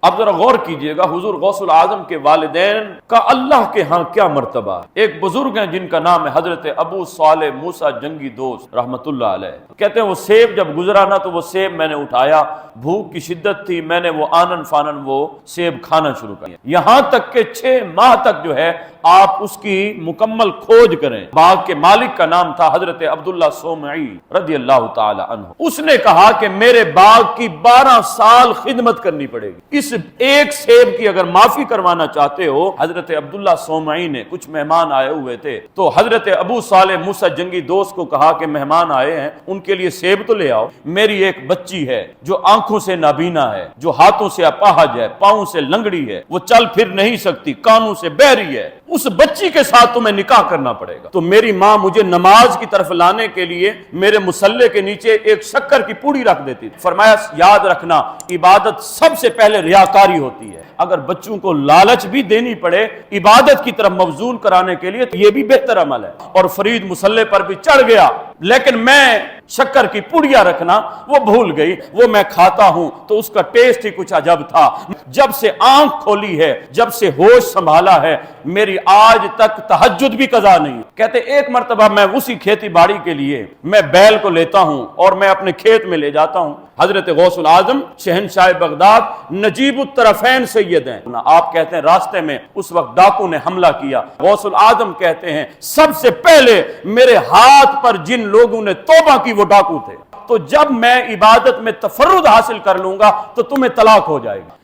اب ذرا غور کیجئے گا حضور غوث العظم کے والدین کا اللہ کے ہاں کیا مرتبہ ہے۔ ایک بزرگ ہیں جن کا نام ہے حضرت ابو صالح موسیٰ جنگی دوست رحمت اللہ علیہ، کہتے ہیں وہ سیب جب گزرا نا تو وہ سیب میں نے اٹھایا، بھوک کی شدت تھی، میں نے وہ آنن فانن وہ سیب کھانا شروع کیا، یہاں تک کہ 6 ماہ تک جو ہے آپ اس کی مکمل کھوج کریں۔ باغ کے مالک کا نام تھا حضرت عبداللہ صومعی رضی اللہ تعالی عنہ، اس نے کہا کہ میرے باغ کی 12 سال خدمت کرنی پڑے گی، اس ایک سیب کی اگر معافی کروانا چاہتے ہو۔ حضرت عبداللہ صومعی نے، کچھ مہمان آئے ہوئے تھے تو حضرت ابو صالح موسیٰ جنگی دوست کو کہا کہ مہمان آئے ہیں ان کے لیے سیب تو لے آؤ، میری ایک بچی ہے جو آنکھوں سے نابینا ہے، جو ہاتھوں سے اپاہج ہے، پاؤں سے لنگڑی ہے، وہ چل پھر نہیں سکتی، کانوں سے بہری ہے، اس بچی کے ساتھ تمہیں نکاح کرنا پڑے گا۔ تو میری ماں مجھے نماز کی طرف لانے کے لیے میرے مصلے کے نیچے ایک شکر کی پوڑی رکھ دیتی تھی۔ فرمایا یاد رکھنا عبادت سب سے پہلے ریاکاری ہوتی ہے، اگر بچوں کو لالچ بھی دینی پڑے عبادت کی طرف مبذول کرانے کے لیے تو یہ بھی بہتر عمل ہے۔ اور فرید مصلے پر بھی چڑھ گیا، لیکن میں شکر کی پڑیا رکھنا وہ بھول گئی، وہ میں کھاتا ہوں تو اس کا ٹیسٹ ہی کچھ عجب تھا۔ جب سے آنکھ کھولی ہے، جب سے ہوش سنبھالا ہے، میری آج تک تہجد بھی قضا نہیں۔ کہتے ایک مرتبہ میں اسی کھیتی باڑی کے لیے میں بیل کو لیتا ہوں اور میں اپنے کھیت میں لے جاتا ہوں، حضرت غوث العظم شہنشاہ بغداد نجیب الطرفین سید ہیں، آپ کہتے ہیں راستے میں اس وقت ڈاکو نے حملہ کیا، غوث العظم کہتے ہیں سب سے پہلے میرے ہاتھ پر جن لوگوں نے توبہ کی وہ ڈاکو تھے، تو جب میں عبادت میں تفرد حاصل کر لوں گا تو تمہیں طلاق ہو جائے گی۔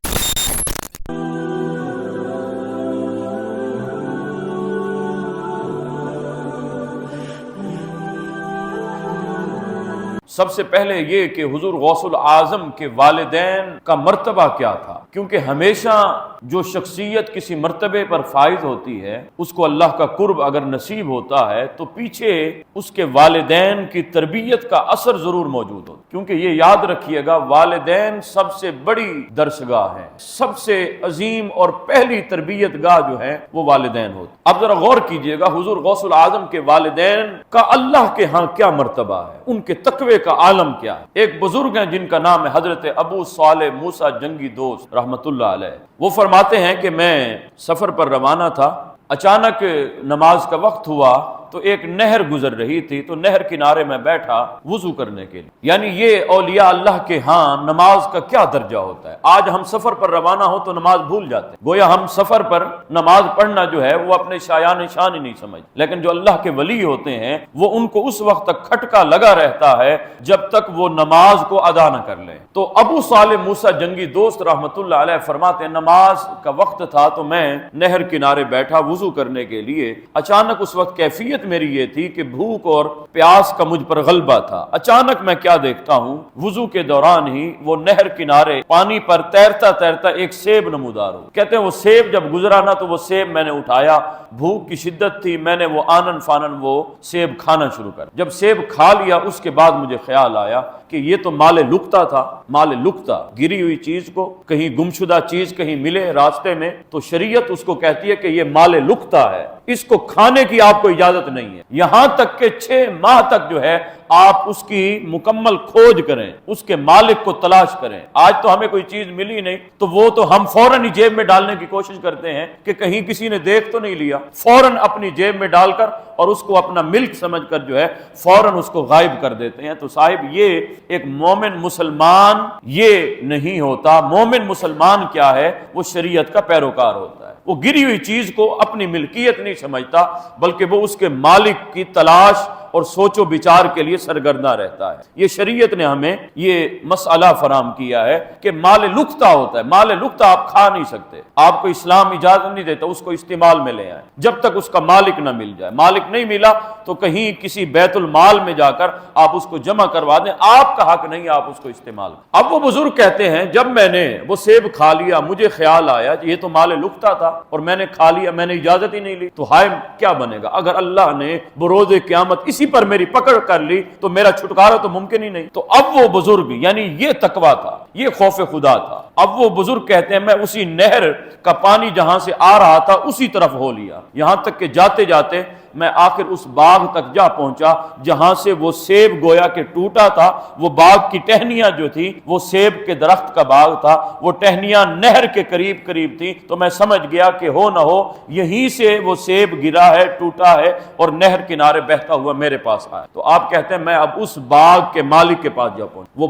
سب سے پہلے یہ کہ حضور غوث العظم کے والدین کا مرتبہ کیا تھا، کیونکہ ہمیشہ جو شخصیت کسی مرتبے پر فائز ہوتی ہے اس کو اللہ کا قرب اگر نصیب ہوتا ہے تو پیچھے اس کے والدین کی تربیت کا اثر ضرور موجود ہوتا ہے، کیونکہ یہ یاد رکھیے گا والدین سب سے بڑی درسگاہ ہے، سب سے عظیم اور پہلی تربیت گاہ جو ہے وہ والدین ہوتی۔ اب ذرا غور کیجئے گا حضور غوث العظم کے والدین کا اللہ کے ہاں کیا مرتبہ ہے، ان کے تقوی کا عالم کیا ہے۔ ایک بزرگ ہیں جن کا نام ہے حضرت ابو صالح موسیٰ جنگی دوست رحمت اللہ علیہ، وہ فرماتے ہیں کہ میں سفر پر روانہ تھا، اچانک نماز کا وقت ہوا تو ایک نہر گزر رہی تھی، تو نہر کنارے میں بیٹھا وضو کرنے کے لیے۔ یعنی یہ اولیاء اللہ کے ہاں نماز کا کیا درجہ ہوتا ہے۔ آج ہم سفر پر روانہ ہو تو نماز بھول جاتے ہیں، گویا ہم سفر پر نماز پڑھنا جو ہے وہ اپنے شایان شان ہی نہیں سمجھ، لیکن جو اللہ کے ولی ہوتے ہیں وہ ان کو اس وقت تک کھٹکا لگا رہتا ہے جب تک وہ نماز کو ادا نہ کر لیں۔ تو ابو صالح موسیٰ جنگی دوست رحمت اللہ علیہ فرماتے ہیں نماز کا وقت تھا تو میں نہر کنارے بیٹھا وضو کرنے کے لیے، اچانک اس وقت کیفیت میری یہ تھی کہ بھوک اور پیاس کا مجھ پر غلبہ تھا۔ اچانک میں کیا دیکھتا ہوں، وضو کے دوران ہی وہ نہر کنارے پانی پر تیرتا تیرتا ایک سیب نمودار ہو۔ کہتے ہیں وہ سیب جب گزرا نا تو وہ سیب میں نے اٹھایا، بھوک کی شدت تھی، میں نے وہ آنن فانن وہ سیب کھانا شروع کر۔ جب سیب کھا لیا اس کے بعد مجھے خیال آیا کہ یہ تو مال لقطہ تھا، مال لقطہ، گری ہوئی چیز کو، کہیں گمشدہ چیز کہیں ملے راستے میں تو شریعت اس کو کہتی ہے کہ یہ مال لقطہ ہے، اس کو کھانے کی آپ کو اجازت نہیں ہے، یہاں تک کہ 6 ماہ تک جو ہے آپ اس کی مکمل کھوج کریں، اس کے مالک کو تلاش کریں۔ آج تو ہمیں کوئی چیز ملی نہیں تو وہ تو ہم فوراً ہی جیب میں ڈالنے کی کوشش کرتے ہیں کہ کہیں کسی نے دیکھ تو نہیں لیا، فوراً اپنی جیب میں ڈال کر اور اس کو اپنا ملک سمجھ کر جو ہے فوراً اس کو غائب کر دیتے ہیں۔ تو صاحب یہ ایک مومن مسلمان یہ نہیں ہوتا، مومن مسلمان کیا ہے، وہ شریعت کا پیروکار ہوتا ہے، وہ گری ہوئی چیز کو اپنی ملکیت نہیں سمجھتا بلکہ وہ اس کے مالک کی تلاش اور سوچ و بچار کے لیے سرگردہ رہتا ہے۔ یہ شریعت نے ہمیں یہ مسئلہ فراہم کیا ہے کہ مال لقطہ ہوتا ہے، مال لقطہ آپ کھا نہیں سکتے، آپ کو اسلام اجازت نہیں دیتا اس کو استعمال میں لے آئیں جب تک اس کا مالک نہ مل جائے۔ مالک نہیں ملا تو کہیں کسی بیت المال میں جا کر آپ اس کو جمع کروا دیں، آپ کا حق نہیں آپ اس کو استعمال۔ اب وہ بزرگ کہتے ہیں جب میں نے وہ سیب کھا لیا مجھے خیال آیا کہ یہ تو مال لقطہ تھا اور میں نے کھا لیا، میں نے اجازت ہی نہیں لی، تو ہائے کیا بنے گا اگر اللہ نے بروز قیامت اسی پر میری پکڑ کر لی تو میرا چھٹکارا تو ممکن ہی نہیں۔ تو اب وہ بزرگ یعنی یہ تقویٰ تھا، یہ خوف خدا تھا۔ اب وہ بزرگ کہتے ہیں میں اسی نہر کا پانی جہاں سے آ رہا تھا اسی طرف ہو لیا، یہاں تک کہ جاتے جاتے میں آخر اس باغ تک جا پہنچا جہاں سے وہ سیب گویا کہ ٹوٹا تھا، وہ باغ کی ٹہنیاں جو تھی، وہ سیب کے درخت کا باغ تھا، وہ ٹہنیاں نہر کے قریب قریب تھی، تو میں سمجھ گیا کہ ہو نہ ہو یہیں سے وہ سیب گرا ہے، ٹوٹا ہے اور نہر کنارے بہتا ہوا میرے پاس آیا۔ تو آپ کہتے ہیں میں اب اس باغ کے مالک کے پاس جا پہنچا۔ وہ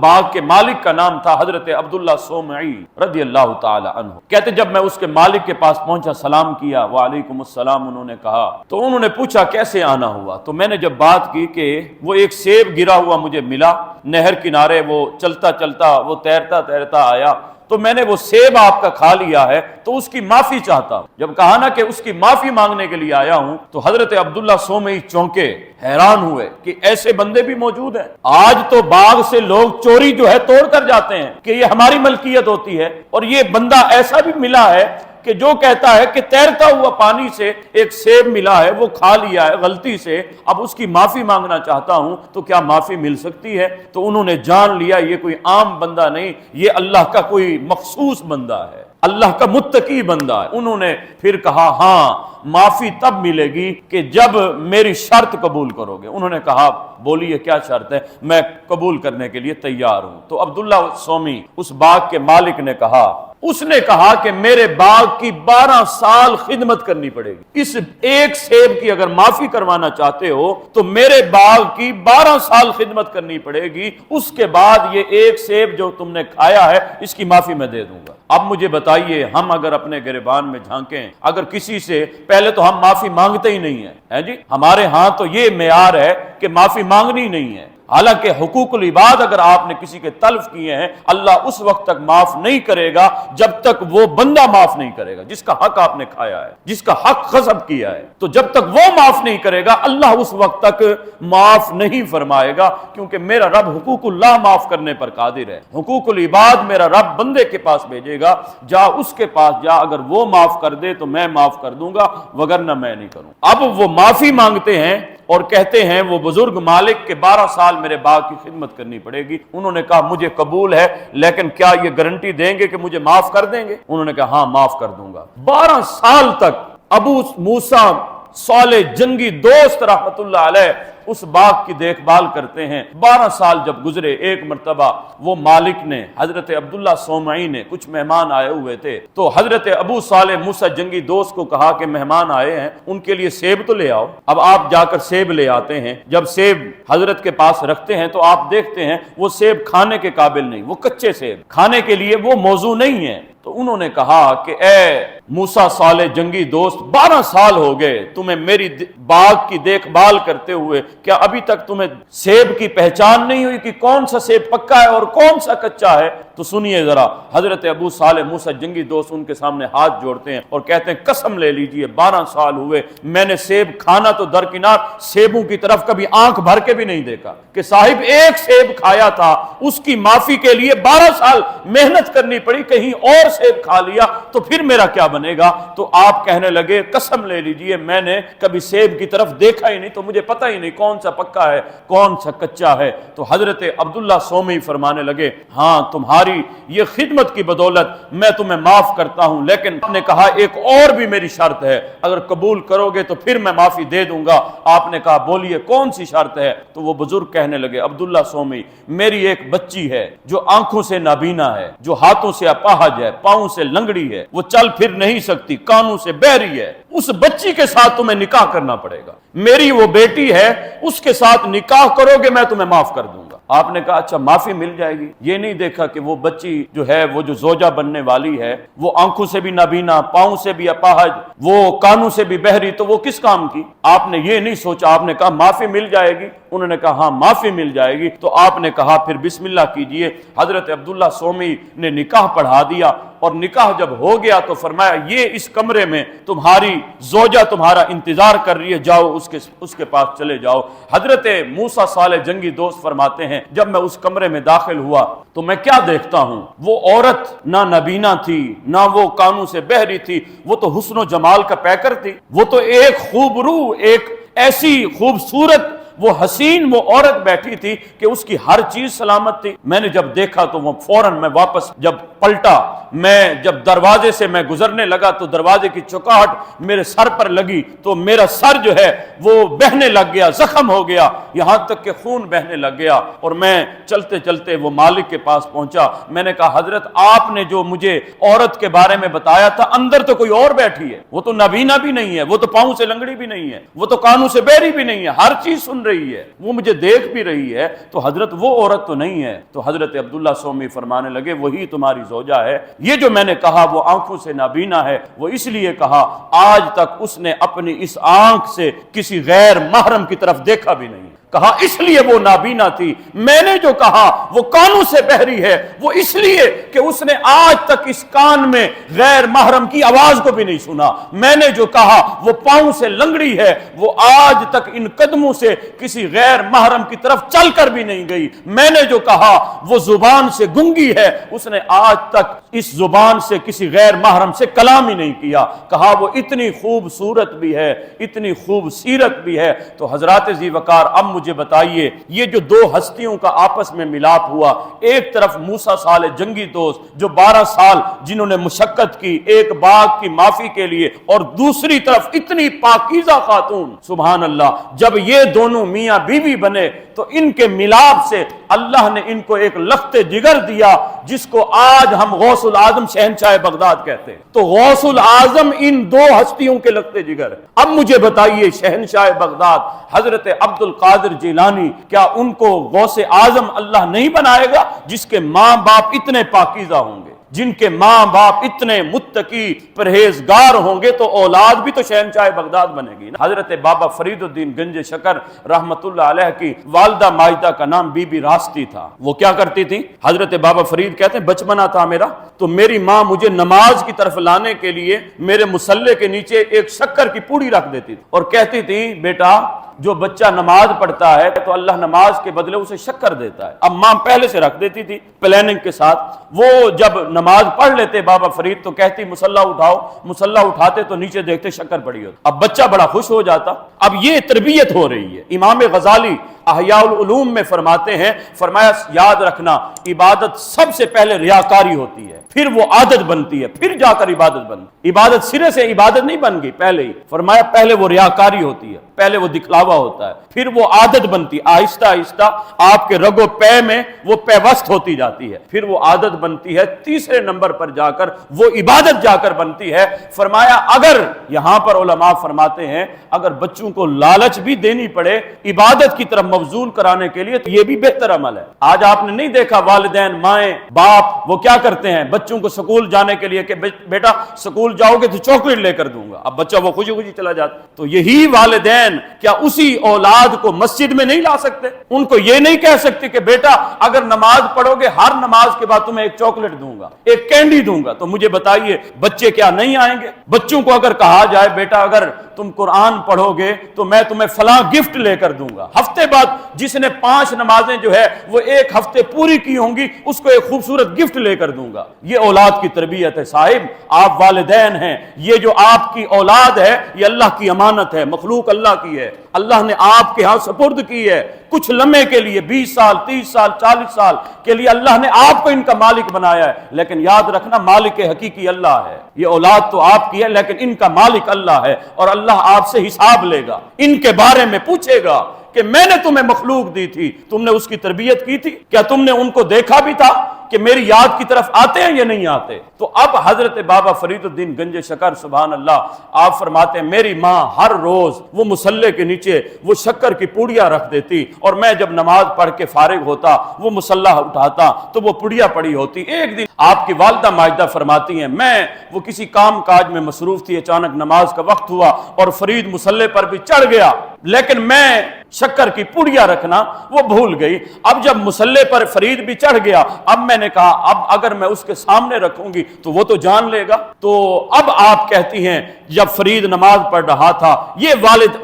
باغ کے مالک کا نام تھا حضرت عبداللہ سومعی رضی اللہ تعالی عنہ۔ کہتے جب میں اس کے مالک کے پاس پہنچا، سلام کیا، وعلیکم السلام انہوں نے کہا، تو انہوں نے پوچھا کیسے آنا ہوا؟ تو میں نے جب بات کی کہ وہ ایک سیب گرا ہوا مجھے ملا نہر کنارے، وہ چلتا چلتا وہ تیرتا تیرتا آیا، تو میں نے وہ سیب آپ کا کھا لیا ہے تو اس کی معافی چاہتا ہوں۔ جب کہا نا کہ اس کی معافی مانگنے کے لیے آیا ہوں، تو حضرت عبداللہ سومعی چونکے، حیران ہوئے کہ ایسے بندے بھی موجود ہیں۔ آج تو باغ سے لوگ چوری جو ہے توڑ کر جاتے ہیں کہ یہ ہماری ملکیت ہوتی ہے، اور یہ بندہ ایسا بھی ملا ہے کہ جو کہتا ہے کہ تیرتا ہوا پانی سے ایک سیب ملا ہے، وہ کھا لیا ہے غلطی سے، اب اس کی معافی مانگنا چاہتا ہوں، تو کیا معافی مل سکتی ہے؟ تو انہوں نے جان لیا یہ کوئی عام بندہ نہیں، یہ اللہ کا کوئی مخصوص بندہ ہے، اللہ کا متقی بندہ ہے۔ انہوں نے پھر کہا ہاں معافی تب ملے گی کہ جب میری شرط قبول کرو گے۔ انہوں نے کہا بولیے کیا شرط ہے؟ میں قبول کرنے کے لیے تیار ہوں۔ تو عبداللہ سومی اس باغ کے مالک نے کہا، اس نے کہا کہ میرے باغ کی 12 سال خدمت کرنی پڑے گی، اس ایک سیب کی اگر معافی کروانا چاہتے ہو تو میرے باغ کی 12 سال خدمت کرنی پڑے گی، اس کے بعد یہ ایک سیب جو تم نے کھایا ہے اس کی معافی میں دے دوں گا۔ اب مجھے بتائیے، ہم اگر اپنے گریبان میں جھانکیں، اگر کسی سے پہلے تو ہم معافی مانگتے ہی نہیں ہیں جی، ہمارے ہاں تو یہ معیار ہے کہ معافی مانگنی نہیں ہے۔ حالانکہ حقوق العباد اگر آپ نے کسی کے تلف کیے ہیں، اللہ اس وقت تک معاف نہیں کرے گا جب تک وہ بندہ معاف نہیں کرے گا جس کا حق آپ نے کھایا ہے، جس کا حق غصب کیا ہے۔ تو جب تک وہ معاف نہیں کرے گا اللہ اس وقت تک معاف نہیں فرمائے گا، کیونکہ میرا رب حقوق اللہ معاف کرنے پر قادر ہے۔ حقوق العباد میرا رب بندے کے پاس بھیجے گا، جا اس کے پاس جا، اگر وہ معاف کر دے تو میں معاف کر دوں گا، وگرنہ میں نہیں کروں۔ اب وہ معافی مانگتے ہیں اور کہتے ہیں وہ بزرگ مالک کے 12 سال میرے باغ کی خدمت کرنی پڑے گی۔ انہوں نے کہا مجھے قبول ہے، لیکن کیا یہ گارنٹی دیں گے کہ مجھے معاف کر دیں گے؟ انہوں نے کہا ہاں معاف کر دوں گا۔ 12 سال تک ابو موسیٰ صالح جنگی دوست رحمت اللہ علیہ اس باغ کی دیکھ بھال کرتے ہیں۔ 12 سال جب گزرے، ایک مرتبہ وہ مالک نے، حضرت عبداللہ سومعی نے، کچھ مہمان آئے ہوئے تھے، تو حضرت ابو صالح موسیٰ جنگی دوست کو کہا کہ مہمان آئے ہیں، ان کے لیے سیب تو لے آؤ۔ اب آپ جا کر سیب لے آتے ہیں، جب سیب حضرت کے پاس رکھتے ہیں تو آپ دیکھتے ہیں وہ سیب کھانے کے قابل نہیں، وہ کچے سیب، کھانے کے لیے وہ موزوں نہیں ہے۔ تو انہوں نے کہا کہ اے موسیٰ صالح جنگی دوست، 12 سال ہو گئے تمہیں میری باغ کی دیکھ بھال کرتے ہوئے، کیا ابھی تک تمہیں سیب کی پہچان نہیں ہوئی کہ کون سا سیب پکا ہے اور کون سا کچا ہے؟ تو سنیے ذرا، حضرت ابو صالح موسیٰ جنگی دوست ان کے سامنے ہاتھ جوڑتے ہیں اور کہتے ہیں قسم لے لیجئے 12 سال ہوئے میں نے سیب کھانا تو درکنار، سیبوں کی طرف کبھی آنکھ بھر کے بھی نہیں دیکھا کہ صاحب ایک سیب کھایا تھا، اس کی معافی کے لیے 12 سال محنت کرنی پڑی، کہیں اور سیب کھا لیا تو پھر میرا کیا بنے گا؟ تو آپ کہنے لگے قسم لے لیجئے میں نے کبھی سیب کی طرف دیکھا ہی نہیں، تو مجھے پتہ ہی نہیں کون سا پکا ہے کون سا کچا ہے۔ تو حضرت عبداللہ سومی فرمانے لگے ہاں تمہاری یہ خدمت کی بدولت میں تمہیں معاف کرتا ہوں، لیکن آپ نے کہا ایک اور بھی میری شرط ہے، اگر قبول کرو گے تو پھر میں معافی دے دوں گا۔ آپ نے کہا بولیے کون سی شرط ہے؟ تو وہ بزرگ کہنے لگے عبداللہ سومی، میری ایک بچی ہے جو آنکھوں سے نابینا ہے، جو ہاتھوں سے اپاہج ہے، پاؤں سے لنگڑی ہے، وہ چل پھر نہیں سکتی، کانوں سے بہری ہے، اس بچی کے ساتھ تمہیں نکاح کرنا پڑے گا، میری وہ بیٹی ہے اس کے ساتھ نکاح کرو گے میں تمہیں معاف کر دوں گا۔ آپ نے کہا اچھا معافی مل جائے گی؟ یہ نہیں دیکھا کہ وہ بچی جو ہے وہ جو زوجہ بننے والی ہے وہ آنکھوں سے بھی نابینا، پاؤں سے بھی اپاہج، وہ کانوں سے بھی بہری، تو وہ کس کام کی؟ آپ نے یہ نہیں سوچا، آپ نے کہا معافی مل جائے گی؟ انہوں نے کہا ہاں معافی مل جائے گی۔ تو آپ نے کہا پھر بسم اللہ کیجئے۔ حضرت عبداللہ سومی نے نکاح پڑھا دیا، اور نکاح جب ہو گیا تو فرمایا یہ اس کمرے میں تمہاری زوجہ تمہارا انتظار کر رہی ہے، جاؤ اس کے پاس چلے جاؤ۔ حضرت موسیٰ صالح جنگی دوست فرماتے ہیں جب میں اس کمرے میں داخل ہوا تو میں کیا دیکھتا ہوں، وہ عورت نہ نبینا تھی نہ وہ کانوں سے بہری تھی، وہ تو حسن و جمال کا پیکر تھی، وہ تو ایک خوب روح، ایک ایسی خوبصورت وہ حسین وہ عورت بیٹھی تھی کہ اس کی ہر چیز سلامت تھی. میں نے جب دیکھا تو وہ فوراً میں واپس جب پلٹا، میں جب دروازے سے میں گزرنے لگا تو دروازے کی چوکاہٹ میرے سر پر لگی تو میرا سر جو ہے وہ بہنے لگ گیا، زخم ہو گیا، یہاں تک کہ خون بہنے لگ گیا. اور میں چلتے چلتے وہ مالک کے پاس پہنچا. میں نے کہا حضرت آپ نے جو مجھے عورت کے بارے میں بتایا تھا، اندر تو کوئی اور بیٹھی ہے، وہ تو نابینا بھی نہیں ہے، وہ تو پاؤں سے لنگڑی بھی نہیں ہے، وہ تو کانوں سے بہری بھی نہیں ہے، ہر چیز سن رہی ہے، وہ مجھے دیکھ بھی رہی ہے، تو حضرت وہ عورت تو نہیں ہے. تو حضرت عبداللہ سومی فرمانے لگے وہی تمہاری زوجہ ہے. یہ جو میں نے کہا وہ آنکھوں سے نابینا ہے، وہ اس لیے کہا آج تک اس نے اپنی اس آنکھ سے کسی غیر محرم کی طرف دیکھا بھی نہیں. کہا اس لیے وہ نابینا تھی. میں نے جو کہا وہ کانوں سے بہری ہے، وہ اس لیے کہ اس نے آج تک اس کان میں غیر محرم کی آواز کو بھی نہیں سنا. میں نے جو کہا وہ پاؤں سے لنگڑی ہے، وہ آج تک ان قدموں سے کسی غیر محرم کی طرف چل کر بھی نہیں گئی. میں نے جو کہا وہ زبان سے گنگی ہے، اس نے آج تک اس زبان سے کسی غیر محرم سے کلام ہی نہیں کیا. کہا وہ اتنی خوبصورت بھی ہے، اتنی خوبصیرت بھی ہے. تو حضرات ذی وقار اب مجھے بتائیے یہ جو دو ہستیوں کا آپس میں ملاپ ہوا، ایک طرف موسیٰ صالح جنگی دوست جو 12 سال جنہوں نے مشقت کی ایک باغ کی معافی کے لیے، اور دوسری طرف اتنی پاکیزہ خاتون، سبحان اللہ. جب یہ دونوں میاں بیوی بنے تو ان کے ملاپ سے اللہ نے ان کو ایک لخت جگر دیا جس کو آج ہم غوث العظم شہنشاہ بغداد کہتے ہیں. تو غوث العظم ان دو ہستیوں کے لخت جگر. اب مجھے بتائیے شہنشاہ بغداد حضرت عبد القادر جیلانی، کیا ان کو غوث اعظم اللہ نہیں بنائے گا جس کے ماں باپ اتنے پاکیزہ ہوں گے، جن کے ماں باپ اتنے متقی پرہیزگار ہوں گے؟ تو اولاد بھی تو شہنشاہ بغداد بنے گی نا. حضرت بابا فرید الدین گنج شکر رحمت اللہ علیہ کی والدہ ماجدہ کا نام بی بی راستی تھا. وہ کیا کرتی تھی؟ حضرت بابا فرید کہتے ہیں بچپنا تھا میرا تو میری ماں مجھے نماز کی طرف لانے کے لیے میرے مصلے کے نیچے ایک شکر کی پوڑی رکھ دیتی تھی اور کہتی تھی بیٹا جو بچہ نماز پڑھتا ہے تو اللہ نماز کے بدلے اسے شکر دیتا ہے. اب ماں پہلے سے رکھ دیتی تھی پلاننگ کے ساتھ. وہ جب نماز پڑھ لیتے بابا فرید تو کہتی مسلح اٹھاؤ. مسلح اٹھاتے تو نیچے دیکھتے شکر پڑی ہوتی. اب بچہ بڑا خوش ہو جاتا. اب یہ تربیت ہو رہی ہے. امام غزالی احیاء العلوم میں فرماتے ہیں، فرمایا یاد رکھنا عبادت سب سے پہلے ریاکاری ہوتی ہے، پھر وہ عادت بنتی ہے، پھر جا کر عبادت بنتی. عبادت سرے سے عبادت نہیں بن گئی پہلے ہی. فرمایا پہلے وہ ریاکاری ہوتی ہے، پہلے وہ دکھلاوا ہوتا ہے، پھر وہ عادت بنتی. آہستہ آہستہ آپ کے رگ و پے میں وہ پیوست ہوتی جاتی ہے، پھر وہ عادت بنتی ہے. تیسرے نمبر پر جا کر وہ عبادت جا کر بنتی ہے. فرمایا اگر یہاں پر علماء فرماتے ہیں اگر بچوں کو لالچ بھی دینی پڑے عبادت کی طرف مبذول کرانے کے لیے تو یہ بھی بہتر عمل ہے. آج آپ نے نہیں دیکھا والدین مائیں باپ وہ کیا کرتے ہیں بچوں کو سکول جانے کے لیے کہ بیٹا سکول جاؤ گے تو چاکلیٹ لے کر دوں گا. اب بچہ وہ خوشی خوشی چلا جاتا. تو یہی والدین کیا اسی اولاد کو مسجد میں نہیں لا سکتے؟ ان کو یہ نہیں کہہ سکتے کہ بیٹا اگر نماز پڑھو گے ہر نماز کے بعد تمہیں ایک چاکلیٹ دوں گا، ایک کینڈی دوں گا؟ تو مجھے بتائیے بچے کیا نہیں آئیں گے؟ بچوں کو اگر کہا جائے بیٹا اگر تم قرآن پڑھو گے تو میں تمہیں فلاں گفٹ لے کر دوں گا، ہفتے بعد جس نے 5 نمازیں جو ہے وہ ایک ہفتے پوری کی ہوں گی اس کو ایک خوبصورت گفٹ لے کر دوں گا. یہ اولاد کی تربیت ہے صاحب. آپ والدین ہیں، یہ جو آپ کی اولاد ہے یہ اللہ کی امانت ہے، مخلوق اللہ کی ہے، اللہ نے آپ کے ہاں سپرد کی ہے. کچھ لمحے کے لیے 20 سال 30 سال 40 سال کے لیے اللہ نے آپ کو ان کا مالک بنایا ہے، لیکن یاد رکھنا مالک حقیقی اللہ ہے. یہ اولاد تو آپ کی ہے لیکن ان کا مالک اللہ ہے اور اللہ آپ سے حساب لے گا، ان کے بارے میں پوچھے گا کہ میں نے تمہیں مخلوق دی تھی، تم نے اس کی تربیت کی تھی؟ کیا تم نے ان کو دیکھا بھی تھا کہ میری یاد کی طرف آتے ہیں یا نہیں آتے؟ تو اب حضرت بابا فرید الدین گنج شکر سبحان اللہ آپ فرماتے ہیں میری ماں ہر روز وہ مصلے کے نیچے وہ شکر کی پوڑیاں رکھ دیتی اور میں جب نماز پڑھ کے فارغ ہوتا وہ مصلح اٹھاتا تو وہ پوڑیاں پڑی ہوتی. ایک دن آپ کی والدہ ماجدہ فرماتی ہیں میں وہ کسی کام کاج میں مصروف تھی، اچانک نماز کا وقت ہوا اور فرید مصلے پر بھی چڑھ گیا لیکن میں شکر کی پوڑیاں رکھنا وہ بھول گئی. اب جب مصلے پر فرید بھی چڑھ گیا اب میں نے کہا اب اگر میں اس کے سامنے رکھوں گی تو وہ تو جان لے گا. تو اب آپ کہتی ہیں جب فرید نماز پڑھ رہا تھا یہ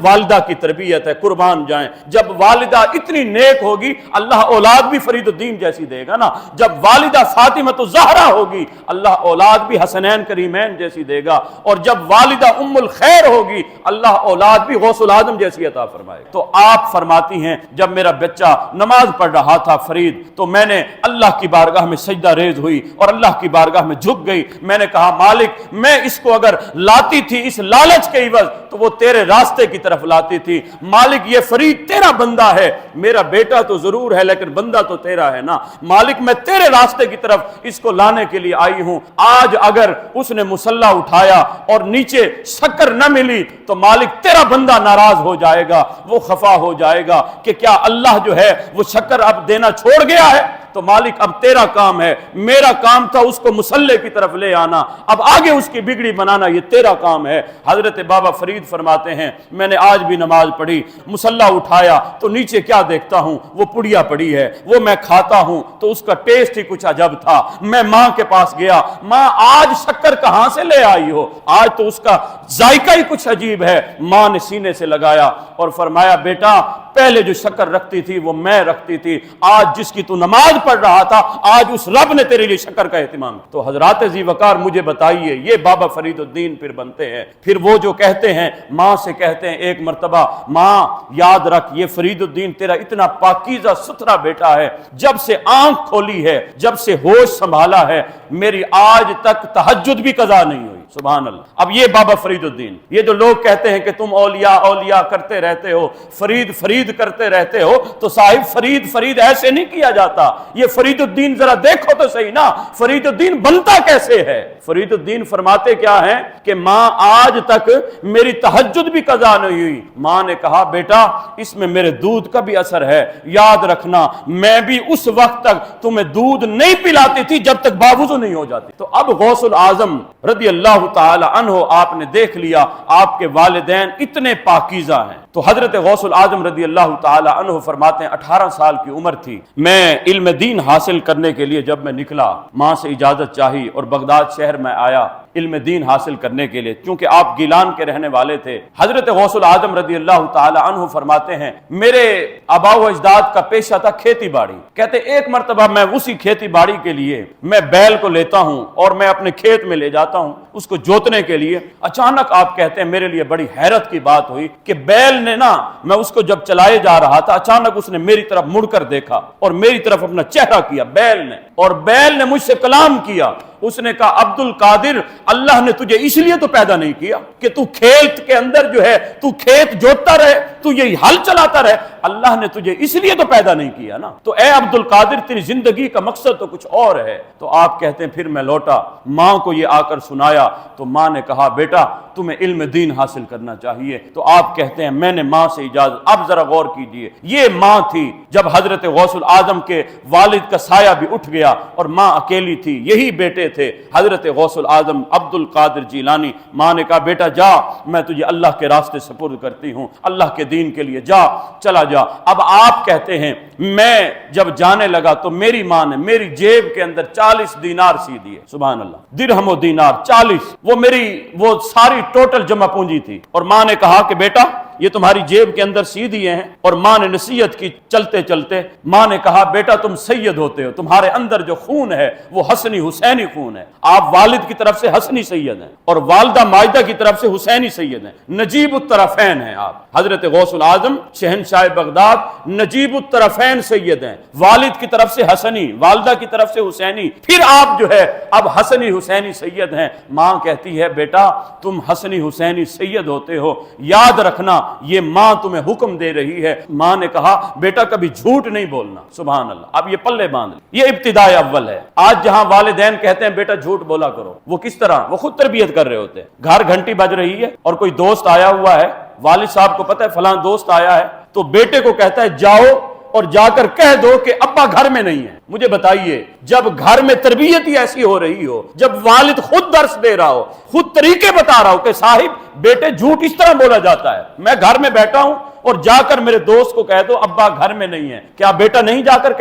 والدہ کی تربیت ہے، قربان جائیں. جب والدہ اتنی نیک ہوگی اللہ اولاد بھی فرید الدین جیسی دے گا نا. جب والدہ فاطمہ الزہرا ہوگی اللہ اولاد بھی حسنین کریمین جیسی دے گا، اور جب والدہ ام الخیر ہوگی اللہ اولاد بھی غوث العظم جیسی عطا فرمائے. تو آپ فرماتی ہیں جب میرا بچہ نماز پڑھ رہا تھا فرید تو میں نے اللہ کی بارگاہ میں سجدہ ریز ہوئی اور اللہ کی بارگاہ میں جھک گئی. میں نے کہا مالک میں اس کو اگر لاتی تھی اس لالچ کے عوض تو وہ تیرے راستے کی طرف لاتی تھی. مالک یہ فرید تیرا بندہ ہے, میرا بیٹا تو ضرور ہے لیکن بندہ تو تیرا ہے نا. مالک میں تیرے راستے کی طرف اس کو لانے کے لیے آئی ہوں. آج اگر اس نے مصلا اٹھایا اور نیچے شکر نہ ملی تو مالک تیرا بندہ ناراض ہو جائے گا, وہ خفا ہو جائے گا کہ کیا اللہ جو ہے وہ شکر اب دینا چھوڑ گیا ہے. تو مالک اب تیرا کام ہے, میرا کام تھا اس کو مصلے کی طرف لے آنا, اب آگے اس کی بگڑی بنانا یہ تیرا کام ہے. حضرت بابا فرید فرماتے ہیں میں نے آج بھی نماز پڑھی, مصلا اٹھایا تو نیچے کیا دیکھتا ہوں, وہ پڑیا پڑی ہے, وہ میں کھاتا ہوں تو اس کا ٹیسٹ ہی کچھ عجب تھا. میں ماں کے پاس گیا, ماں آج شکر کہاں سے لے آئی ہو, آج تو اس کا ذائقہ ہی کچھ عجیب ہے. ماں نے سینے سے لگایا اور فرمایا بیٹا پہلے جو شکر رکھتی تھی وہ میں رکھتی تھی, آج جس کی تو نماز پڑھ رہا تھا آج اس رب نے تیرے لیے شکر کا اہتمام. تو حضرات ذی وقار مجھے بتائیے یہ بابا فرید الدین پھر بنتے ہیں. پھر وہ جو کہتے ہیں ماں سے کہتے ہیں ایک مرتبہ ماں یاد رکھ یہ فرید الدین تیرا اتنا پاکیزہ ستھرا بیٹا ہے, جب سے آنکھ کھولی ہے جب سے ہوش سنبھالا ہے میری آج تک تہجد بھی قضا نہیں ہوئی. سبحان اللہ. اب یہ بابا فرید الدین, یہ جو لوگ کہتے ہیں کہ تم اولیاء اولیاء کرتے رہتے ہو, فرید فرید کرتے رہتے ہو, تو صاحب فرید فرید ایسے نہیں کیا جاتا. یہ فرید الدین ذرا دیکھو تو صحیح نا, فرید الدین بنتا کیسے ہے. فرید الدین فرماتے کیا ہیں کہ ماں آج تک میری تہجد بھی قضا نہیں ہوئی. ماں نے کہا بیٹا اس میں میرے دودھ کا بھی اثر ہے, یاد رکھنا میں بھی اس وقت تک تمہیں دودھ نہیں پلاتی تھی جب تک باوضو نہیں ہو جاتی. تو اب غوث العظم رضی اللہ تعالی عنہ آپ نے دیکھ لیا آپ کے والدین اتنے پاکیزہ ہیں. تو حضرت غوث العظم رضی اللہ تعالی عنہ فرماتے ہیں 18 سال کی عمر تھی, میں علم دین حاصل کرنے کے لیے جب میں نکلا ماں سے اجازت چاہی اور بغداد شہر میں آیا علم دین حاصل کرنے کے لیے, کیونکہ آپ گیلان کے رہنے والے تھے. حضرت غوث العظم رضی اللہ تعالی عنہ فرماتے ہیں میرے آباء و اجداد کا پیشہ تھا کھیتی باڑی. کہتے ایک مرتبہ میں اسی کھیتی باڑی کے لیے میں بیل کو لیتا ہوں اور میں اپنے کھیت میں لے جاتا ہوں اس کو جوتنے کے لیے. اچانک آپ کہتے ہیں میرے لیے بڑی حیرت کی بات ہوئی کہ بیل نے نا میں اس کو جب چلائے جا رہا تھا اچانک اس نے میری طرف مڑ کر دیکھا اور میری طرف اپنا چہرہ کیا بیل نے, اور بیل نے مجھ سے کلام کیا. اس نے کہا عبد القادر اللہ نے تجھے اس لیے تو پیدا نہیں کیا کہ تو کھیت کے اندر جو ہے تو کھیت جوتتا رہے, تو یہی حل چلاتا رہے, اللہ نے تجھے اس لیے تو پیدا نہیں کیا نا. تو اے عبد القادر تیری زندگی کا مقصد تو کچھ اور ہے. تو آپ کہتے ہیں پھر میں لوٹا ماں کو یہ آ کر سنایا تو ماں نے کہا بیٹا تمہیں علم دین حاصل کرنا چاہیے. تو آپ کہتے ہیں میں نے ماں سے اجازت. اب ذرا غور کیجئے یہ ماں تھی جب حضرت غوث العظم کے والد کا سایہ بھی اٹھ گیا اور ماں اکیلی تھی, یہی بیٹے تھے حضرت غوث العظم عبد القادر جیلانی. ماں نے کہا بیٹا جا میں تجھے اللہ کے راستے سپرد کرتی ہوں, اللہ کے دین کے لیے جا, چلا جا. اب آپ کہتے ہیں میں جب جانے لگا تو میری ماں نے میری جیب کے اندر 40 دینار سی دیے. سبحان اللہ, درہم و دینار 40, وہ میری وہ ساری ٹوٹل جمع پونجی تھی. اور ماں نے کہا کہ بیٹا یہ تمہاری جیب کے اندر سی دیے ہیں. اور ماں نے نصیحت کی چلتے چلتے, ماں نے کہا بیٹا تم سید ہوتے ہو, تمہارے اندر جو خون ہے وہ حسنی حسینی خون ہے. آپ والد کی طرف سے حسنی سید ہیں اور والدہ ماجدہ کی طرف سے حسینی سید ہیں, نجیب الطرفین ہیں آپ. حضرت غوث العظم شہنشاہ بغداد نجیب الطرفین سید ہیں, والد کی طرف سے حسنی والدہ کی طرف سے حسینی, پھر آپ جو ہے اب حسنی حسینی سید ہیں. ماں کہتی ہے بیٹا تم حسنی حسینی سید ہوتے ہو, یاد رکھنا یہ ماں تمہیں حکم دے رہی ہے. ماں نے کہا بیٹا کبھی جھوٹ نہیں بولنا. سبحان اللہ. اب یہ پلے باندھ, یہ ابتدائی اول ہے. آج جہاں والدین کہتے ہیں بیٹا جھوٹ بولا کرو, وہ کس طرح وہ خود تربیت کر رہے ہوتے ہیں. گھر گھنٹی بج رہی ہے اور کوئی دوست آیا ہوا ہے, والد صاحب کو پتہ ہے فلاں دوست آیا ہے, تو بیٹے کو کہتا ہے جاؤ اور جا کر کہہ دو کہ ابا گھر میں نہیں ہے. مجھے بتائیے جب گھر میں تربیت ہی ایسی ہو رہی ہو, جب والد خود درس دے رہا ہو, خود طریقے بتا رہا ہو کہ صاحب بیٹے جھوٹ اس طرح بولا جاتا ہے, میں گھر میں بیٹھا ہوں اور جا کر میرے دوست کو کہہ دو ابا گھر میں نہیں ہے, کیا بیٹا نہیں جا کر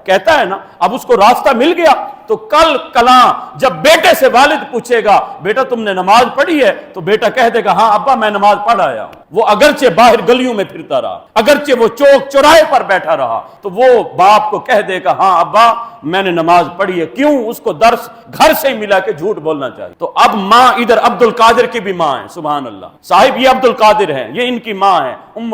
کہتا ہے نا. اب اس کو راستہ مل گیا. تو کل کلاں جب بیٹے سے والد پوچھے گا بیٹا تم نے نماز پڑھی ہے, تو بیٹا کہہ دے گا ہاں ابا میں نماز پڑھ آیا ہوں. وہ اگرچہ باہر گلیوں میں پھرتا رہا, اگرچہ وہ چوک چوراہے پر بیٹھا رہا, تو وہ باپ کو کہہ دے گا ہاں ابا میں نے نماز پڑھی ہے. کیوں؟ اس کو درس گھر سے ہی ملا کہ جھوٹ بولنا چاہیے. تو اب ماں ادھر عبد القادر کی بھی ماں ہے. سبحان اللہ. صاحب یہ عبد القادر ہیں, یہ ان کی ماں ہے ام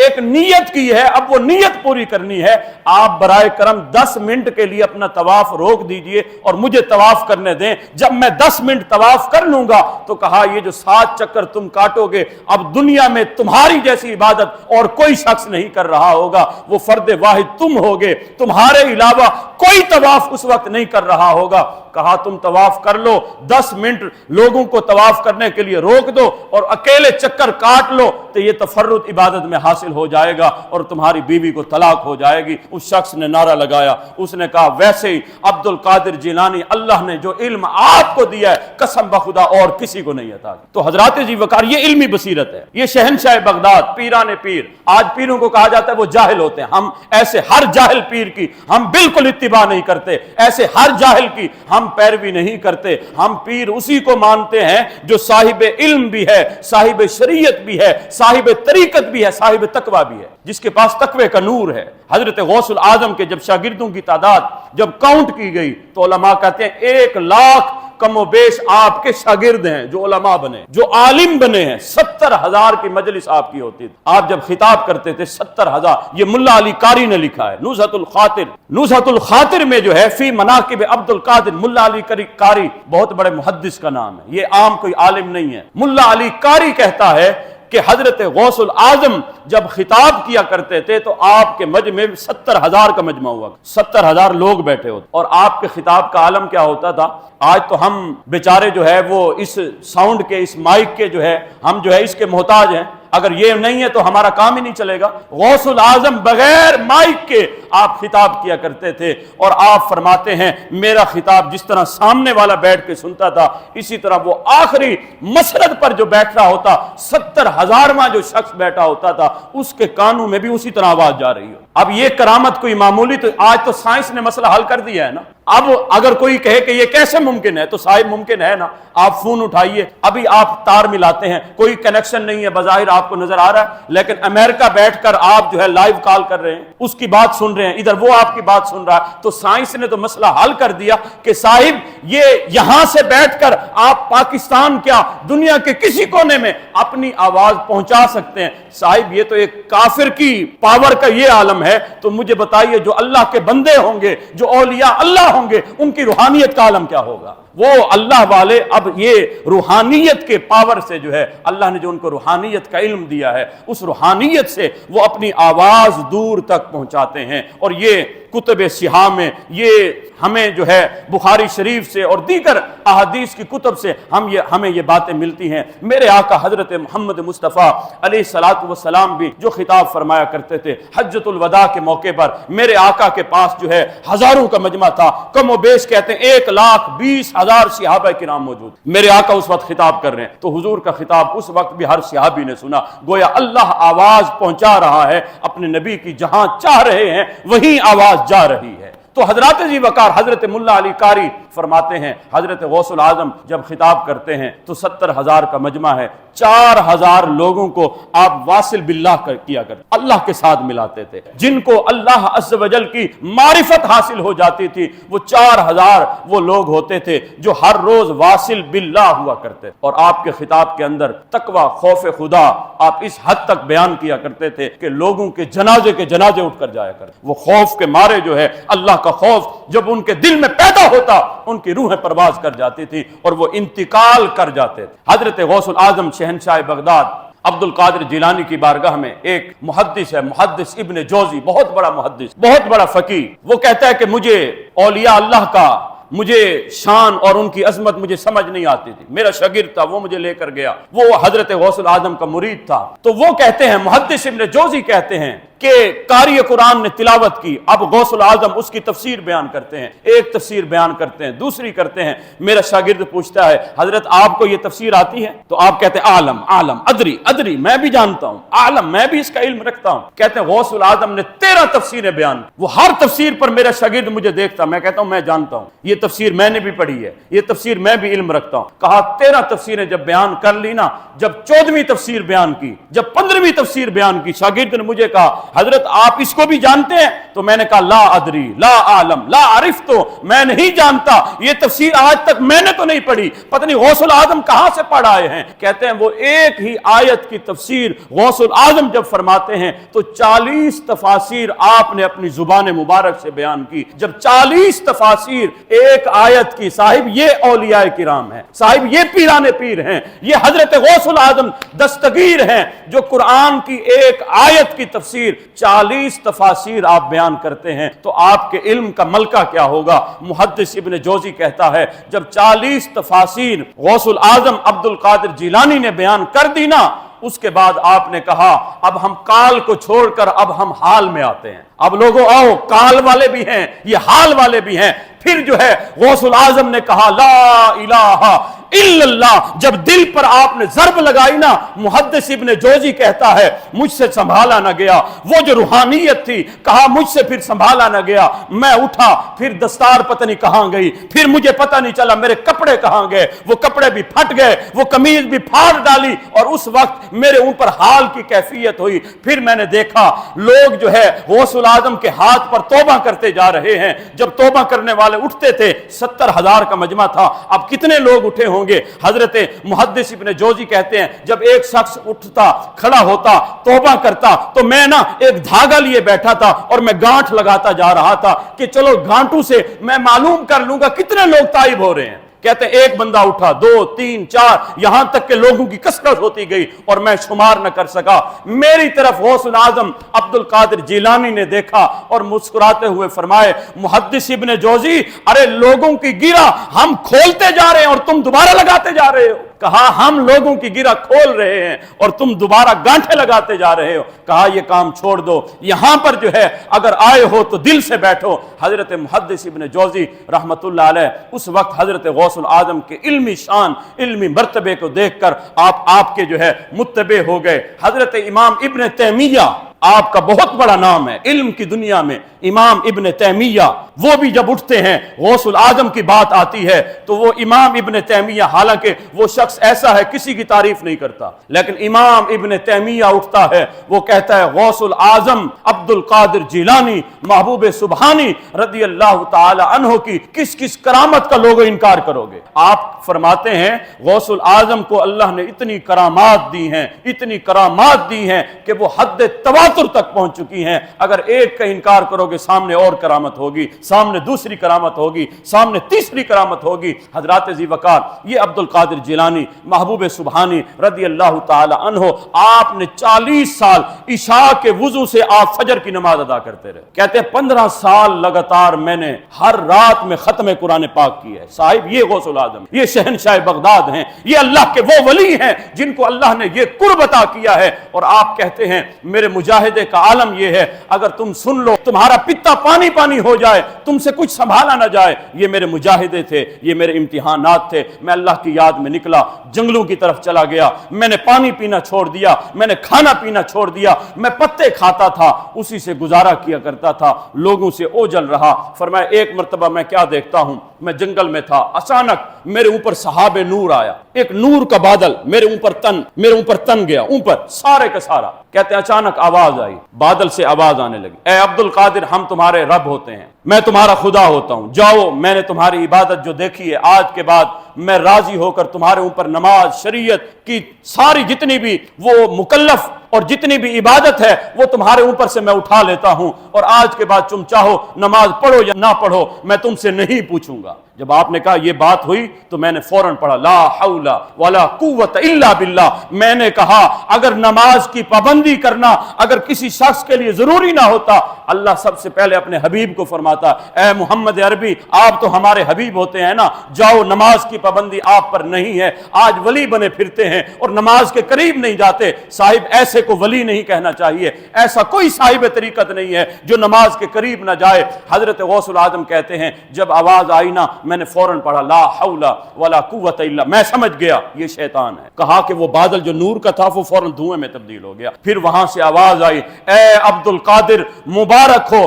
ایک نیت کی ہے، اب وہ نیت پوری کرنی ہے۔ آپ برائے کرم 10 منٹ کے لیے اپنا طواف روک دیجئے اور مجھے طواف کرنے دیں۔ جب میں 10 منٹ طواف کر لوں گا تو کہا یہ جو 7 چکر تم کاٹو گے، اب دنیا میں تمہاری جیسی عبادت اور کوئی شخص نہیں کر رہا ہوگا، وہ فرد واحد تم ہوگے، تمہارے علاوہ کوئی طواف اس وقت نہیں کر رہا ہوگا۔ کہا تم طواف کر لو، 10 منٹ لوگوں کو طواف کرنے کے لیے روک دو اور اکیلے چکر کاٹ لو تو یہ تفرد عبادت میں حاصل ہو جائے گا اور تمہاری بیوی کو طلاق ہو جائے گی۔ اس شخص نے نعرہ لگایا، اس نے کہا ویسے ہی عبد القادر جیلانی، اللہ نے جو علم آپ کو دیا ہے قسم بخدا اور کسی کو نہیں عطا۔ تو حضرات جی وقار یہ علمی بصیرت ہے، یہ شہنشاہ بغداد، پیران پیر۔ آج پیروں کو کہا جاتا ہے وہ جاہل ہوتے ہیں، ہم ایسے ہر جاہل پیر کی ہم بالکل اتباع نہیں کرتے، ایسے ہر جاہل کی ہم پیروی نہیں کرتے۔ ہم پیر اسی کو مانتے ہیں جو صاحب علم بھی ہے، صاحب شریعت بھی ہے، صاحب طریقت بھی ہے، صاحب تقوی بھی ہے، جس کے پاس تقوی کا نور ہے۔ حضرت غوث العظم کے جب شاگردوں کی تعداد جب کاؤنٹ کی گئی تو علماء کہتے ہیں 1 لاکھ کم و بیش آپ کے شاگرد ہیں جو علماء بنے، جو عالم بنے ہیں۔ 70,000 کی مجلس آپ کی ہوتی تھی، آپ جب خطاب کرتے تھے 70,000۔ یہ ملا علی قاری نے لکھا ہے نزہۃ الخاطر، نزہۃ الخاطر میں جو ہے فی مناقب عبد القادر، ملا علی قاری بہت بڑے محدث کا نام ہے، یہ عام کوئی عالم نہیں ہے۔ ملا علی قاری کہتا ہے کہ حضرت غوث العظم جب خطاب کیا کرتے تھے تو آپ کے مجمع میں 70,000 کا مجمع ہوا، 70,000 لوگ بیٹھے ہوتے، اور آپ کے خطاب کا عالم کیا ہوتا تھا؟ آج تو ہم بیچارے جو ہے وہ اس ساؤنڈ کے، اس مائک کے جو ہے ہم جو ہے اس کے محتاج ہیں، اگر یہ نہیں ہے تو ہمارا کام ہی نہیں چلے گا۔ غوث العظم بغیر مائک کے آپ خطاب کیا کرتے تھے، اور آپ فرماتے ہیں میرا خطاب جس طرح سامنے والا بیٹھ کے سنتا تھا، اسی طرح وہ آخری مسرت پر جو بیٹھ رہا ہوتا، 70,000واں جو شخص بیٹھا ہوتا تھا، اس کے کانوں میں بھی اسی طرح آواز جا رہی ہو۔ اب یہ کرامت کوئی معمولی، تو آج تو سائنس نے مسئلہ حل کر دیا ہے نا۔ اب اگر کوئی کہے کہ یہ کیسے ممکن ہے تو صاحب ممکن ہے نا۔ آپ فون اٹھائیے، ابھی آپ تار ملاتے ہیں، کوئی کنیکشن نہیں ہے بظاہر آپ کو نظر آ رہا ہے، لیکن امریکہ بیٹھ کر آپ جو ہے لائیو کال کر رہے ہیں، اس کی بات سن رہے ہیں، ادھر وہ آپ کی بات سن رہا ہے۔ تو سائنس نے تو مسئلہ حل کر دیا کہ صاحب یہ یہاں سے بیٹھ کر آپ پاکستان کیا دنیا کے کسی کونے میں اپنی آواز پہنچا سکتے ہیں۔ صاحب یہ تو ایک کافر کی پاور کا یہ عالم ہے، تو مجھے بتائیے جو اللہ کے بندے ہوں گے، جو اولیاء اللہ ہوں گے، ان کی روحانیت کا عالم کیا ہوگا؟ وہ اللہ والے اب یہ روحانیت کے پاور سے جو ہے اللہ نے جو ان کو روحانیت کا علم دیا ہے، اس روحانیت سے وہ اپنی آواز دور تک پہنچاتے ہیں۔ اور یہ کتب سیاہ میں یہ ہمیں جو ہے بخاری شریف سے اور دیگر احادیث کی کتب سے ہمیں یہ باتیں ملتی ہیں۔ میرے آقا حضرت محمد مصطفیٰ علیہ الصلوۃ والسلام بھی جو خطاب فرمایا کرتے تھے حجۃ الوداع کے موقع پر، میرے آقا کے پاس جو ہے ہزاروں کا مجمع تھا، کم و بیش کہتے ہیں 1,20,000 صحابہ کرام موجود۔ میرے آقا اس وقت خطاب کر رہے ہیں تو حضور کا خطاب اس وقت بھی ہر صحابی نے سنا، گویا اللہ آواز پہنچا رہا ہے اپنے نبی کی، جہاں چاہ رہے ہیں وہیں آواز جا رہی ہے۔ تو حضرات جی وقار حضرت ملا علی قاری فرماتے ہیں حضرت غوث العظم جب خطاب کرتے ہیں تو 70,000 کا مجمع ہے، 4,000 لوگوں کو آپ واصل باللہ کیا کرتے، اللہ کے ساتھ ملاتے تھے، جن کو اللہ عز و جل کی معرفت حاصل ہو جاتی تھی، وہ 4,000 وہ لوگ ہوتے تھے جو ہر روز واصل باللہ ہوا کرتے۔ اور آپ کے خطاب کے اندر تقوی، خوف خدا آپ اس حد تک بیان کیا کرتے تھے کہ لوگوں کے جنازے اٹھ کر جایا کرتے، وہ خوف کے مارے جو ہے اللہ کا خوف جب ان کے دل میں پیدا ہوتا ان کی روحیں پرواز کر جاتی تھی اور وہ انتقال کر جاتے تھے۔ حضرت غوث العظم شہنشاہ بغداد عبد القادر جیلانی کی بارگاہ میں ایک محدث ہے، محدث ابن جوزی، بہت بڑا محدث، بہت بڑا فقیہ، وہ کہتا ہے کہ مجھے اولیاء اللہ کا مجھے شان اور ان کی عظمت مجھے سمجھ نہیں آتی تھی، میرا شاگرد تھا وہ مجھے لے کر گیا، وہ حضرت غوث العظم کا مرید تھا۔ تو وہ کہتے ہیں، محدث ابن جوزی کہتے ہیں کہ قاری قرآن نے تلاوت کی، اب غوث العظم اس کی تفسیر بیان کرتے ہیں، ایک تفسیر بیان کرتے ہیں، دوسری کرتے ہیں، میرا شاگرد پوچھتا ہے حضرت آپ کو یہ تفسیر آتی ہے؟ تو آپ کہتے ہیں عالم ادری میں بھی جانتا ہوں، عالم میں بھی اس کا علم رکھتا ہوں۔ کہتے ہیں غوث العظم نے 13 تفسیریں بیان، وہ ہر تفسیر پر میرا شاگرد مجھے دیکھتا، میں کہتا ہوں میں جانتا ہوں، یہ تفسیر میں نے بھی پڑھی ہے، یہ تفسیر میں بھی علم رکھتا ہوں۔ کہا 13 تفسیریں جب بیان کر لی نا، جب 14ویں تفسیر بیان کی، جب 15ویں تفسیر بیان کی، شاگرد نے مجھے کہا حضرت آپ اس کو بھی جانتے ہیں؟ تو میں نے کہا لا ادری لا عالم لا عرف، تو میں نہیں جانتا، یہ تفسیر آج تک میں نے تو نہیں پڑھی، پتہ نہیں غوث الاعظم کہاں سے پڑھ آئے ہیں۔ کہتے ہیں وہ ایک ہی آیت کی تفسیر غوث الاعظم جب فرماتے ہیں تو 40 تفاسیر آپ نے اپنی زبان مبارک سے بیان کی۔ جب 40 تفاسیر ایک آیت کی، صاحب یہ اولیاء کرام ہیں، صاحب یہ پیران پیر ہیں، یہ حضرت غوث الاعظم دستگیر ہیں جو قرآن کی ایک آیت کی تفسیر 40 تفاسیر آپ بیان کرتے ہیں، تو آپ کے علم کا ملکہ کیا ہوگا۔ محدث ابن جوزی کہتا ہے جب 40 تفاسیر غوث الاعظم عبد القادر جیلانی نے بیان کر دی نا، اس کے بعد آپ نے کہا اب ہم کال کو چھوڑ کر اب ہم حال میں آتے ہیں، اب لوگوں آؤ، کال والے بھی ہیں یہ حال والے بھی ہیں۔ پھر جو ہے غوث الاعظم نے کہا لا الہ الا اللہ، جب دل پر آپ نے ضرب لگائی نا، محدث ابن جوزی کہتا ہے مجھ سے سنبھالا نہ گیا، وہ جو روحانیت تھی، کہا مجھ سے پھر سنبھالا نہ گیا، میں اٹھا، پھر دستار پتہ نہیں کہاں گئی، پھر مجھے پتہ نہیں چلا میرے کپڑے کہاں گئے، وہ کپڑے بھی پھٹ گئے، وہ قمیض بھی پھاڑ ڈالی، اور اس وقت میرے اوپر حال کی کیفیت ہوئی۔ پھر میں نے دیکھا لوگ جو ہے غوث الاعظم کے ہاتھ پر توبہ کرتے جا رہے ہیں، جب توبہ کرنے والے اٹھتے تھے 70,000 کا مجمع تھا، اب کتنے لوگ اٹھے ہوں گے۔ حضرت محدث ابن جوزی کہتے ہیں جب ایک شخص اٹھتا، کھڑا ہوتا، توبہ کرتا، تو میں نا ایک دھاگا لیے بیٹھا تھا اور میں گانٹھ لگاتا جا رہا تھا کہ چلو گانٹوں سے میں معلوم کر لوں گا کتنے لوگ تائب ہو رہے ہیں۔ کہتے ہیں ایک بندہ اٹھا، 2 3 4، یہاں تک کہ لوگوں کی کثرت ہوتی گئی اور میں شمار نہ کر سکا۔ میری طرف غوث الاعظم عبد القادر جیلانی نے دیکھا اور مسکراتے ہوئے فرمائے محدث ابن جوزی، ارے لوگوں کی گرہ ہم کھولتے جا رہے ہیں اور تم دوبارہ لگاتے جا رہے ہو۔ کہا ہم لوگوں کی گرہ کھول رہے ہیں اور تم دوبارہ گانٹھے لگاتے جا رہے ہو۔ کہا یہ کام چھوڑ دو، یہاں پر جو ہے اگر آئے ہو تو دل سے بیٹھو۔ حضرت محدث ابن جوزی رحمت اللہ علیہ اس وقت حضرت غوث الاعظم کے علمی شان، علمی مرتبے کو دیکھ کر آپ کے جو ہے متبع ہو گئے۔ حضرت امام ابن تیمیہ، آپ کا بہت بڑا نام ہے علم کی دنیا میں، امام ابن تیمیہ، وہ بھی جب اٹھتے ہیں غوث الاعظم کی بات آتی ہے تو وہ امام ابن تیمیہ، حالانکہ وہ شخص ایسا ہے کسی کی تعریف نہیں کرتا، لیکن امام ابن تیمیہ اٹھتا ہے، وہ کہتا ہے غوث الاعظم عبد القادر جیلانی محبوب سبحانی رضی اللہ تعالی عنہ کی کس کس کرامت کا لوگوں انکار کرو گے۔ آپ فرماتے ہیں غوث الاعظم کو اللہ نے اتنی کرامات دی ہیں، اتنی کرامات دی ہیں کہ وہ حد تواتر تک پہنچ چکی ہیں، اگر ایک کا انکار کرو گے سامنے اور کرامت ہوگی، سامنے دوسری کرامت ہوگی، سامنے تیسری کرامت ہوگی۔ حضرات ذی وقار یہ عبد القادر جیلانی محبوب سبحانی رضی اللہ تعالی عنہ، آپ نے 40 سال عشاء کے وضو سے آپ فجر کی نماز ادا کرتے رہے۔ کہتے ہیں 15 سال لگاتار میں نے ہر رات میں ختم قرآن پاک کی ہے۔ صاحب یہ غوث الاعظم، یہ شہنشاہ بغداد ہیں، یہ اللہ کے وہ ولی ہیں جن کو اللہ نے یہ قرب عطا کیا ہے، اور آپ کہتے ہیں میرے مجاہدے کا عالم یہ ہے اگر تم سن لو تمہارا پتا پانی پانی ہو جائے، تم سے کچھ سنبھالا نہ جائے۔ یہ میرے مجاہدے تھے، یہ میرے امتحانات تھے، میں اللہ کی یاد میں نکلا، جنگلوں کی طرف چلا گیا، میں نے پانی پینا چھوڑ دیا، میں نے کھانا پینا چھوڑ دیا، میں پتے کھاتا تھا، اسی سے گزارا کیا کرتا تھا، لوگوں سے اوجل رہا۔ فرمایا ایک مرتبہ میں کیا دیکھتا ہوں، میں جنگل میں تھا، اچانک میرے اوپر سحاب نور آیا، ایک نور کا بادل میرے اوپر تن گیا، اوپر سارے کا سارا۔ کہتے ہیں اچانک آواز آئی، بادل سے آواز آنے لگی، اے عبد القادر ہم تمہارے رب ہوتے ہیں، میں تمہارا خدا ہوتا ہوں، جاؤ میں نے تمہاری عبادت جو دیکھی ہے، آج کے بعد میں راضی ہو کر تمہارے اوپر نماز، شریعت کی ساری جتنی بھی وہ مکلف اور جتنی بھی عبادت ہے وہ تمہارے اوپر سے میں اٹھا لیتا ہوں، اور آج کے بعد تم چاہو نماز پڑھو یا نہ پڑھو میں تم سے نہیں پوچھوں گا۔ جب آپ نے کہا یہ بات ہوئی تو میں نے فوراً پڑھا لا حول ولا قوت الا باللہ۔ میں نے کہا اگر نماز کی پابندی کرنا اگر کسی شخص کے لیے ضروری نہ ہوتا، اللہ سب سے پہلے اپنے حبیب کو فرماتا اے محمد عربی آپ تو ہمارے حبیب ہوتے ہیں نا، جاؤ نماز کی پابندی آپ پر نہیں ہے۔ آج ولی بنے پھرتے ہیں اور نماز کے قریب نہیں جاتے۔ صاحب ایسے کو ولی نہیں کہنا چاہیے، ایسا کوئی صاحب طریقت نہیں ہے جو نماز کے قریب نہ جائے۔ حضرت غوث الاعظم کہتے ہیں جب آواز آئی نا میں نے فوراً پڑھا لا حول ولا قوت الا، میں سمجھ گیا یہ شیطان ہے۔ کہا کہ وہ بادل جو نور کا تھا وہ فوراً دھوئیں میں تبدیل ہو گیا۔ پھر وہاں سے آواز آئی اے عبد القادر مبارک ہو،